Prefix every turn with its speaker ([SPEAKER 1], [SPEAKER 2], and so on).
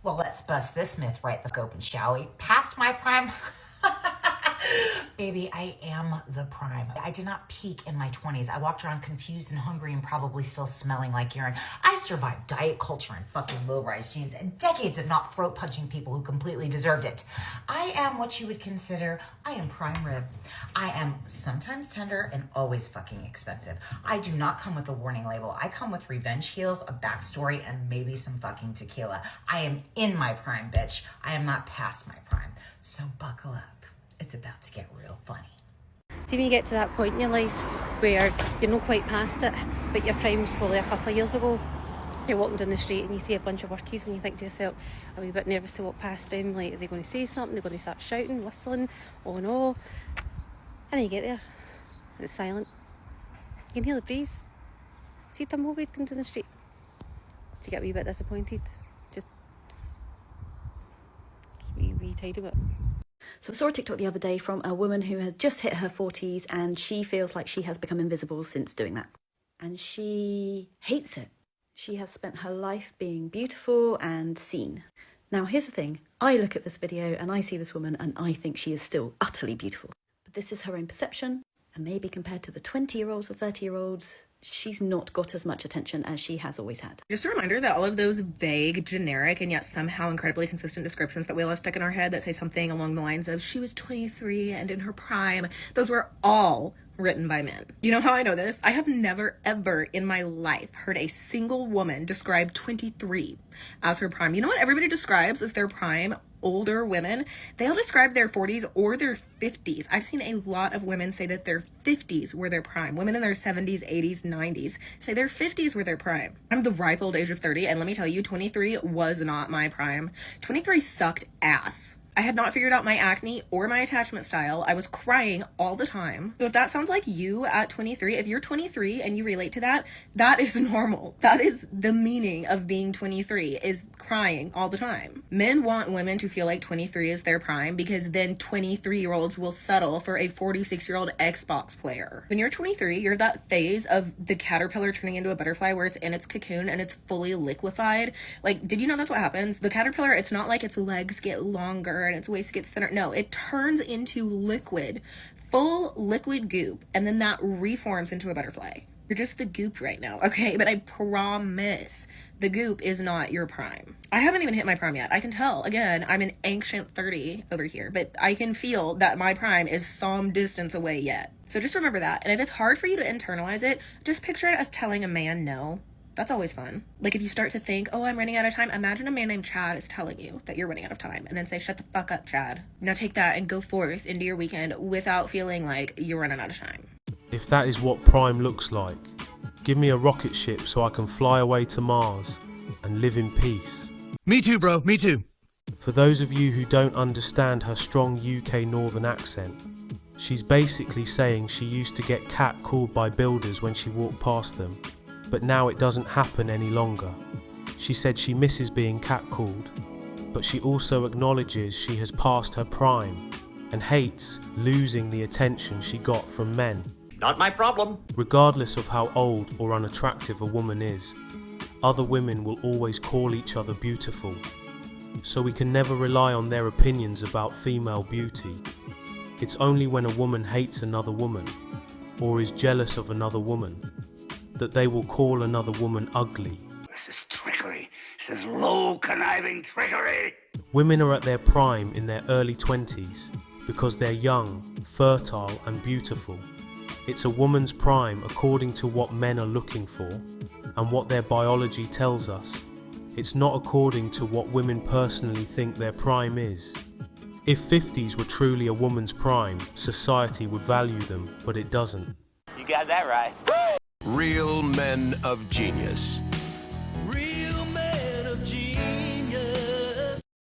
[SPEAKER 1] Well, let's bust this myth right the open, shall we? Past my prime? Baby, I am the prime. I did not peak in my 20s. I walked around confused and hungry and probably still smelling like urine. I survived diet culture and fucking low-rise jeans and decades of not throat-punching people who completely deserved it. I am what you would consider, I am prime rib. I am sometimes tender and always fucking expensive. I do not come with a warning label. I come with revenge heels, a backstory, and maybe some fucking tequila. I am in my prime, bitch. I am not past my prime. So buckle up. It's about to get real funny.
[SPEAKER 2] See, when you get to that point in your life where you're not quite past it, but your prime was probably a couple of years ago, you're walking down the street and you see a bunch of workies and you think to yourself, are we a bit nervous to walk past them? Like, are they going to say something? They're going to start shouting, whistling, oh no. And then you get there and it's silent. You can hear the breeze. See a tumbleweed come down the street. Do you get a wee bit disappointed? Just wee tidy bit.
[SPEAKER 3] So I saw a TikTok the other day from a woman who had just hit her 40s and she feels like she has become invisible since doing that. And she hates it. She has spent her life being beautiful and seen. Now, here's the thing. I look at this video and I see this woman and I think she is still utterly beautiful. But this is her own perception. And maybe compared to the 20-year-olds or 30-year-olds, she's not got as much attention as she has always had.
[SPEAKER 4] Just a reminder that all of those vague, generic, and yet somehow incredibly consistent descriptions that we all have stuck in our head that say something along the lines of she was 23 and in her prime, those were all written by men. You know how I know this? I have never ever in my life heard a single woman describe 23 as her prime. You know what everybody describes as their prime? Older women, they all describe their 40s or their 50s. I've seen a lot of women say that their 50s were their prime. Women in their 70s, 80s, 90s say their 50s were their prime. I'm the ripe old age of 30, and let me tell you, 23 was not my prime. 23 sucked ass. I had not figured out my acne or my attachment style. I was crying all the time. So if that sounds like you at 23, if you're 23 and you relate to that, that is normal. That is the meaning of being 23, is crying all the time. Men want women to feel like 23 is their prime because then 23-year-olds will settle for a 46-year-old Xbox player. When you're 23, you're that phase of the caterpillar turning into a butterfly where it's in its cocoon and it's fully liquefied. Like, did you know that's what happens? The caterpillar, it's not like its legs get longer and its waist gets thinner. No, it turns into liquid, full liquid goop, and then that reforms into a butterfly. You're just the goop right now, okay? But I promise the goop is not your prime. I haven't even hit my prime yet. I can tell, again, I'm an ancient 30 over here, but I can feel that my prime is some distance away yet. So just remember that. And if it's hard for you to internalize it, just picture it as telling a man no. That's always fun. Like, if you start to think, oh, I'm running out of time, imagine a man named Chad is telling you that you're running out of time, and then say, shut the fuck up, Chad. Now take that and go forth into your weekend without feeling like you're running out of time.
[SPEAKER 5] If that is what prime looks like, give me a rocket ship so I can fly away to Mars and live in peace.
[SPEAKER 6] Me too, bro, me too.
[SPEAKER 5] For those of you who don't understand her strong UK northern accent, she's basically saying she used to get catcalled by builders when she walked past them, but now it doesn't happen any longer. She said she misses being catcalled, but she also acknowledges she has passed her prime and hates losing the attention she got from men.
[SPEAKER 7] Not my problem.
[SPEAKER 5] Regardless of how old or unattractive a woman is, other women will always call each other beautiful, so we can never rely on their opinions about female beauty. It's only when a woman hates another woman, or is jealous of another woman, that they will call another woman ugly.
[SPEAKER 7] This is trickery. This is low, conniving trickery.
[SPEAKER 5] Women are at their prime in their early 20s because they're young, fertile and beautiful. It's a woman's prime according to what men are looking for and what their biology tells us. It's not according to what women personally think their prime is. If 50s were truly a woman's prime, society would value them, but it doesn't.
[SPEAKER 7] You got that right.
[SPEAKER 6] Real men of genius.